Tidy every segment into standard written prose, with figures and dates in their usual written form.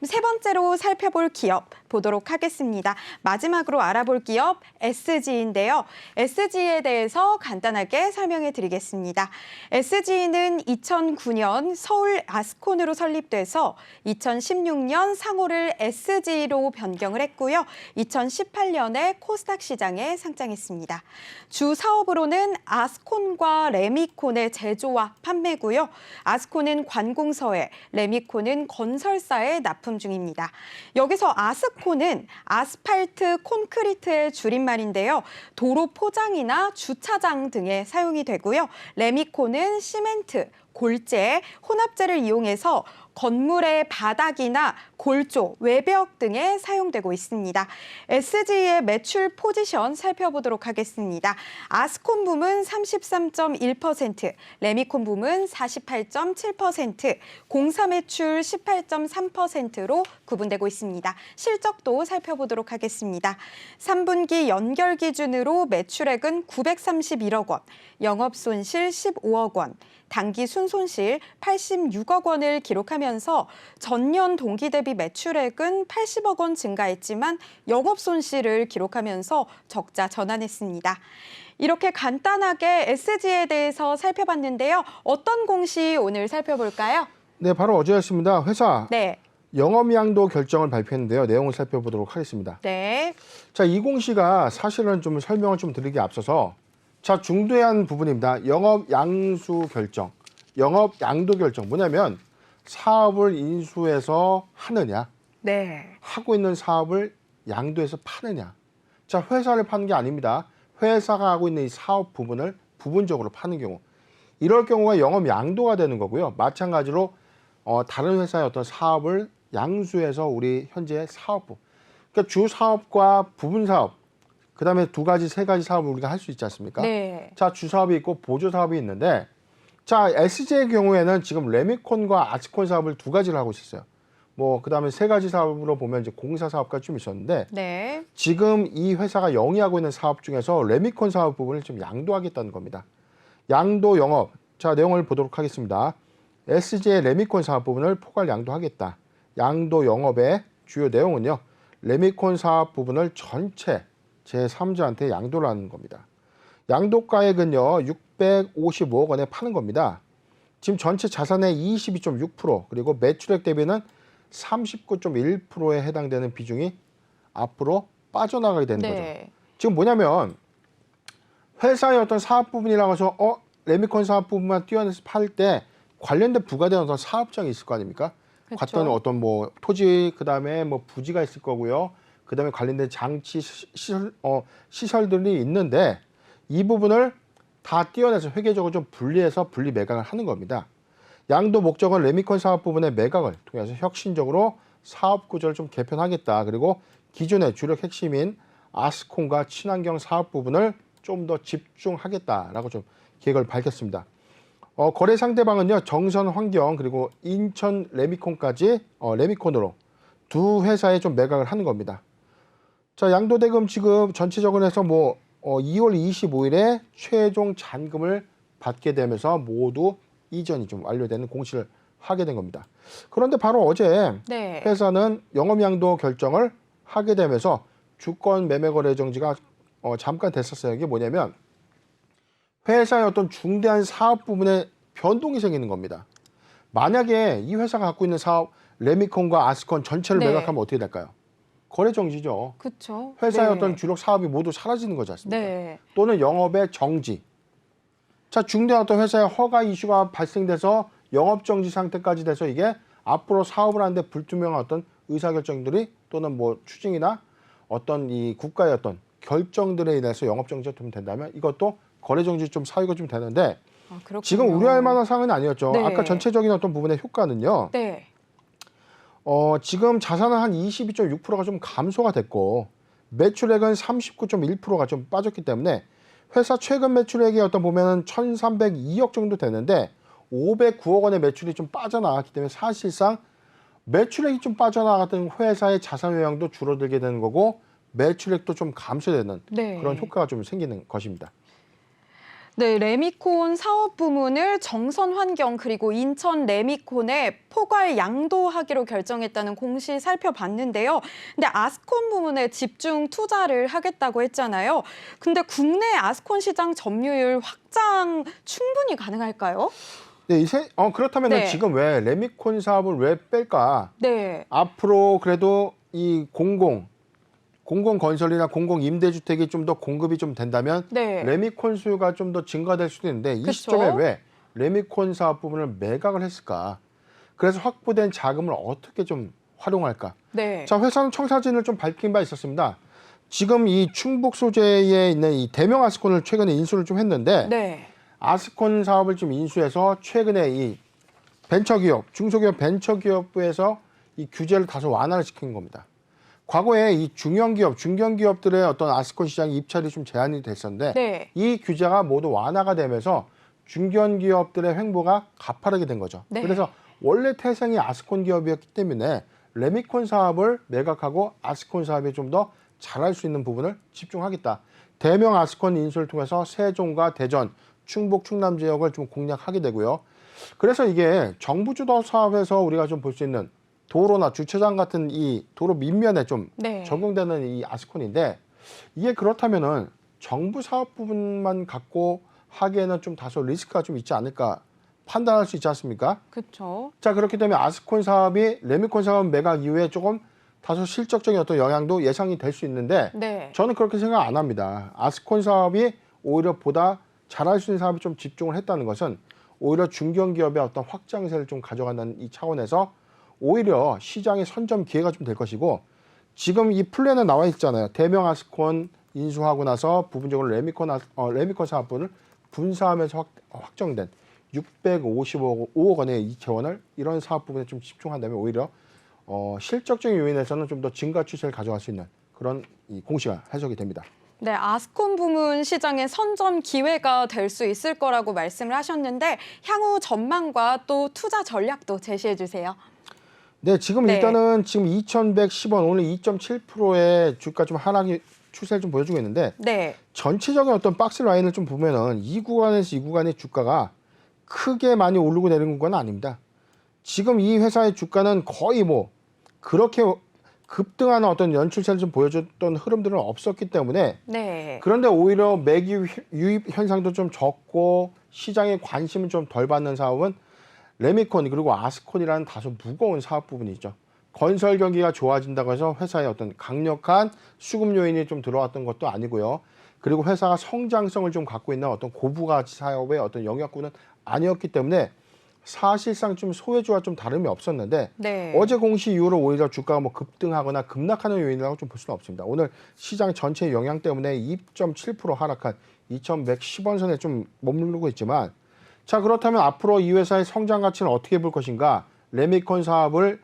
세 번째로 살펴볼 기업 보도록 하겠습니다. 마지막으로 알아볼 기업 SG인데요. SG에 대해서 간단하게 설명해 드리겠습니다. SG는 2009년 서울 아스콘으로 설립돼서 2016년 상호를 SG로 변경을 했고요. 2018년에 코스닥 시장에 상장했습니다. 주 사업으로는 아스콘과 레미콘의 제조와 판매고요. 아스콘은 관공서에, 레미콘은 건설사에 납품 중입니다. 여기서 아스콘은 아스팔트 콘크리트의 줄임말인데요. 도로 포장이나 주차장 등에 사용이 되고요. 레미콘은 시멘트, 골재, 혼합재를 이용해서 건물의 바닥이나 골조, 외벽 등에 사용되고 있습니다. SG의 매출 포지션 살펴보도록 하겠습니다. 아스콘 부문 33.1%, 레미콘 부문 48.7%, 공사 매출 18.3%로 구분되고 있습니다. 실적도 살펴보도록 하겠습니다. 3분기 연결 기준으로 매출액은 931억 원, 영업 손실 15억 원, 당기 순손실 86억 원을 기록하면서 전년 동기 대비 매출액은 80억 원 증가했지만 영업 손실을 기록하면서 적자 전환했습니다. 이렇게 간단하게 SG에 대해서 살펴봤는데요. 어떤 공시 오늘 살펴볼까요? 네, 바로 어제였습니다. 회사 네. 영업양도 결정을 발표했는데요. 내용을 살펴보도록 하겠습니다. 네. 자, 이 공시가 사실은 좀 설명을 좀 드리기 앞서서 자, 중대한 부분입니다. 영업 양수 결정, 영업 양도 결정. 뭐냐면 사업을 인수해서 하느냐, 네. 하고 있는 사업을 양도해서 파느냐. 자, 회사를 파는 게 아닙니다. 회사가 하고 있는 이 사업 부분을 부분적으로 파는 경우. 이럴 경우가 영업 양도가 되는 거고요. 마찬가지로 다른 회사의 어떤 사업을 양수해서 우리 현재 사업부. 그러니까 주 사업과 부분 사업. 그다음에 두 가지, 세 가지 사업을 우리가 할 수 있지 않습니까? 네. 자, 주 사업이 있고 보조 사업이 있는데, 자, SG의 경우에는 지금 레미콘과 아스콘 사업을 두 가지를 하고 있었어요. 뭐 그다음에 세 가지 사업으로 보면 이제 공사 사업까지 좀 있었는데, 네. 지금 이 회사가 영위하고 있는 사업 중에서 레미콘 사업 부분을 좀 양도하겠다는 겁니다. 양도 영업. 자, 내용을 보도록 하겠습니다. SG의 레미콘 사업 부분을 포괄 양도하겠다. 양도 영업의 주요 내용은요. 레미콘 사업 부분을 전체 제3자한테 양도를 하는 겁니다. 양도가액은요 655억 원에 파는 겁니다. 지금 전체 자산의 22.6% 그리고 매출액 대비는 39.1%에 해당되는 비중이 앞으로 빠져나가게 되는 네. 거죠. 지금 뭐냐면 회사의 어떤 사업 부분이라고 해서 레미콘 사업 부분만 띄어내서 팔 때 관련된 부과된 어떤 사업장이 있을 거 아닙니까? 그렇죠. 갔던 어떤 뭐 토지, 그다음에 뭐 부지가 있을 거고요. 그다음에 관련된 장치 시설들이 있는데 이 부분을 다 띄어내서 회계적으로 좀 분리해서 분리 매각을 하는 겁니다. 양도 목적은 레미콘 사업 부분의 매각을 통해서 혁신적으로 사업 구조를 좀 개편하겠다. 그리고 기존의 주력 핵심인 아스콘과 친환경 사업 부분을 좀 더 집중하겠다라고 좀 계획을 밝혔습니다. 거래 상대방은요 정선 환경 그리고 인천 레미콘까지 레미콘으로 두 회사에 좀 매각을 하는 겁니다. 자, 양도대금 지급 전체적으로 해서 2월 25일에 최종 잔금을 받게 되면서 모두 이전이 좀 완료되는 공시를 하게 된 겁니다. 그런데 바로 어제 네. 회사는 영업양도 결정을 하게 되면서 주권 매매 거래 정지가 잠깐 됐었어요. 이게 뭐냐면 회사의 어떤 중대한 사업 부분에 변동이 생기는 겁니다. 만약에 이 회사가 갖고 있는 사업 레미콘과 아스콘 전체를 네. 매각하면 어떻게 될까요? 거래 정지죠. 그렇죠. 회사의 네. 어떤 주력 사업이 모두 사라지는 거지 않습니까? 네. 또는 영업의 정지. 자, 중대한 어떤 회사의 허가 이슈가 발생돼서 영업 정지 상태까지 돼서 이게 앞으로 사업을 하는데 불투명한 어떤 의사결정들이 또는 뭐 추징이나 어떤 이 국가의 어떤 결정들에 인해서 영업 정지가 좀 된다면 이것도 거래 정지 좀 사유가 좀 되는데 그렇군요. 지금 우려할 만한 사항은 아니었죠. 네. 아까 전체적인 어떤 부분의 효과는요. 네. 지금 자산은 한 22.6%가 좀 감소가 됐고 매출액은 39.1%가 좀 빠졌기 때문에 회사 최근 매출액이 보면은 1,302억 정도 되는데 509억 원의 매출이 좀 빠져나갔기 때문에 사실상 매출액이 좀 빠져나갔던 회사의 자산 외양도 줄어들게 되는 거고 매출액도 좀 감소되는 네. 그런 효과가 좀 생기는 것입니다. 네, 레미콘 사업 부문을 정선환경 그리고 인천 레미콘에 포괄 양도하기로 결정했다는 공시 살펴봤는데요. 근데 아스콘 부문에 집중 투자를 하겠다고 했잖아요. 근데 국내 아스콘 시장 점유율 확장 충분히 가능할까요? 네, 그렇다면 네. 지금 왜 레미콘 사업을 왜 뺄까? 네. 앞으로 그래도 이 공공건설이나 공공임대주택이 좀 더 공급이 좀 된다면 네. 레미콘 수요가 좀 더 증가될 수도 있는데 이 그쵸? 시점에 왜 레미콘 사업 부분을 매각을 했을까? 그래서 확보된 자금을 어떻게 좀 활용할까? 네. 자, 회사는 청사진을 좀 밝힌 바 있었습니다. 지금 이 충북 소재에 있는 이 대명 아스콘을 최근에 인수를 좀 했는데 네. 아스콘 사업을 좀 인수해서 최근에 이 벤처기업, 중소기업 벤처기업부에서 이 규제를 다소 완화를 시킨 겁니다. 과거에 이 중형기업, 중견기업들의 어떤 아스콘 시장 입찰이 좀 제한이 됐었는데 네. 이 규제가 모두 완화가 되면서 중견기업들의 횡보가 가파르게 된 거죠. 네. 그래서 원래 태생이 아스콘 기업이었기 때문에 레미콘 사업을 매각하고 아스콘 사업에 좀 더 잘할 수 있는 부분을 집중하겠다. 대명 아스콘 인수를 통해서 세종과 대전, 충북, 충남 지역을 좀 공략하게 되고요. 그래서 이게 정부 주도 사업에서 우리가 좀 볼 수 있는 도로나 주차장 같은 이 도로 밑면에 좀 네. 적용되는 이 아스콘인데 이게 그렇다면은 정부 사업 부분만 갖고 하기에는 좀 다소 리스크가 좀 있지 않을까 판단할 수 있지 않습니까? 그렇죠. 자, 그렇기 때문에 아스콘 사업이 레미콘 사업 매각 이후에 조금 다소 실적적인 어떤 영향도 예상이 될 수 있는데 네. 저는 그렇게 생각 안 합니다. 아스콘 사업이 오히려 보다 잘할 수 있는 사업에 좀 집중을 했다는 것은 오히려 중견기업의 어떤 확장세를 좀 가져간다는 이 차원에서 오히려 시장의 선점 기회가 좀 될 것이고 지금 이 플랜에 나와 있잖아요. 대명 아스콘 인수하고 나서 부분적으로 레미콘 사업분을 분사하면서 확정된 655억 원의 이 재원을 이런 사업 부분에 좀 집중한다면 오히려 실적적인 요인에서는 좀 더 증가 추세를 가져갈 수 있는 그런 이 공시가 해석이 됩니다. 네, 아스콘 부문 시장의 선점 기회가 될 수 있을 거라고 말씀을 하셨는데 향후 전망과 또 투자 전략도 제시해 주세요. 네, 지금 네. 일단은 지금 2,110원 오늘 2.7%의 주가 좀 하락이 추세를 좀 보여주고 있는데 네. 전체적인 어떤 박스 라인을 좀 보면은 이 구간에서 이 구간의 주가가 크게 많이 오르고 내리는 구간은 아닙니다. 지금 이 회사의 주가는 거의 뭐 그렇게 급등하는 어떤 연출세를 좀 보여줬던 흐름들은 없었기 때문에 네. 그런데 오히려 매기 유입 현상도 좀 적고 시장에 관심을 좀 덜 받는 사업은 레미콘 그리고 아스콘이라는 다소 무거운 사업 부분이죠. 건설 경기가 좋아진다고 해서 회사에 어떤 강력한 수급 요인이 좀 들어왔던 것도 아니고요. 그리고 회사가 성장성을 좀 갖고 있는 어떤 고부가치 사업의 어떤 영역군은 아니었기 때문에 사실상 좀 소외주와 좀 다름이 없었는데 네. 어제 공시 이후로 오히려 주가가 뭐 급등하거나 급락하는 요인이라고 좀 볼 수는 없습니다. 오늘 시장 전체 영향 때문에 2.7% 하락한 2,110원 선에 좀 머무르고 있지만 자, 그렇다면 앞으로 이 회사의 성장 가치는 어떻게 볼 것인가? 레미콘 사업을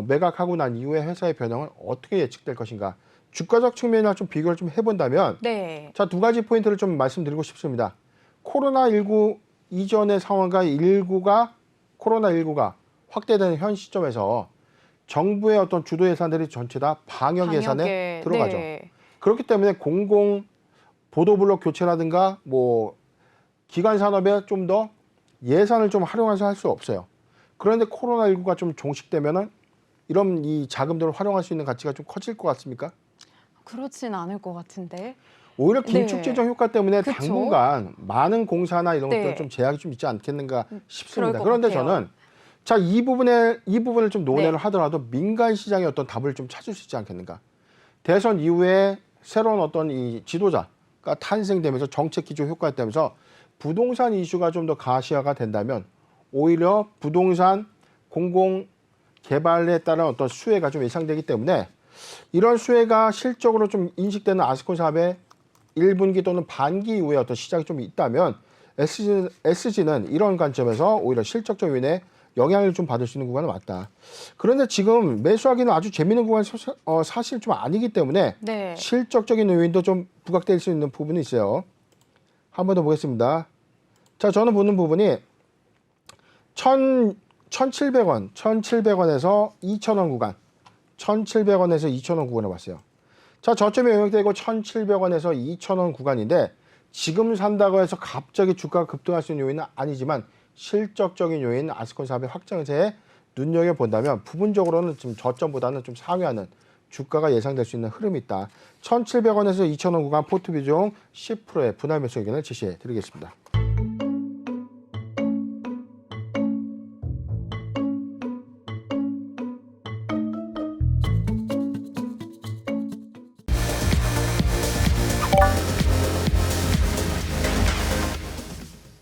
매각하고 난 이후에 회사의 변형은 어떻게 예측될 것인가? 주가적 측면이나 좀 비교를 좀 해본다면 네. 자, 두 가지 포인트를 좀 말씀드리고 싶습니다. 코로나19 이전의 상황과 코로나19가 확대되는 현 시점에서 정부의 어떤 주도 예산들이 전체 다 방역 예산에 들어가죠. 네. 그렇기 때문에 공공 보도블록 교체라든가 뭐 기관 산업에 좀 더 예산을 좀 활용해서 할 수 없어요. 그런데 코로나19가 좀 종식되면은 이런 이 자금들을 활용할 수 있는 가치가 좀 커질 것 같습니까? 그렇진 않을 것 같은데. 오히려 네. 긴축재정 효과 때문에 그쵸? 당분간 많은 공사나 이런 네. 것들 좀 제약이 좀 있지 않겠는가 싶습니다. 것 그런데 같아요. 저는 자, 이 부분을 좀 논의를 네. 하더라도 민간 시장의 어떤 답을 좀 찾을 수 있지 않겠는가. 대선 이후에 새로운 어떤 이 지도자가 탄생되면서 정책 기조 효과가 되면서 부동산 이슈가 좀 더 가시화가 된다면 오히려 부동산 공공 개발에 따른 어떤 수혜가 좀 예상되기 때문에 이런 수혜가 실적으로 좀 인식되는 아스콘 사업의 1분기 또는 반기 이후에 어떤 시작이 좀 있다면 SG는 이런 관점에서 오히려 실적적 요인에 영향을 좀 받을 수 있는 구간은 맞다. 그런데 지금 매수하기는 아주 재미있는 구간이 사실 좀 아니기 때문에 네. 실적적인 요인도 좀 부각될 수 있는 부분이 있어요. 한 번 더 보겠습니다. 자, 저는 보는 부분이 1,700원에서 2,000원 구간, 1,700원에서 2,000원 구간을 봤어요. 자, 저점이 영역되고 1,700원에서 2,000원 구간인데 지금 산다고 해서 갑자기 주가가 급등할 수 있는 요인은 아니지만 실적적인 요인 아스콘 사업의 확장세에 눈여겨본다면 부분적으로는 지금 저점보다는 좀 상회하는 주가가 예상될 수 있는 흐름이 있다. 1,700원에서 2,000원 구간 포트 비중 10%의 분할 매수 의견을 제시해 드리겠습니다.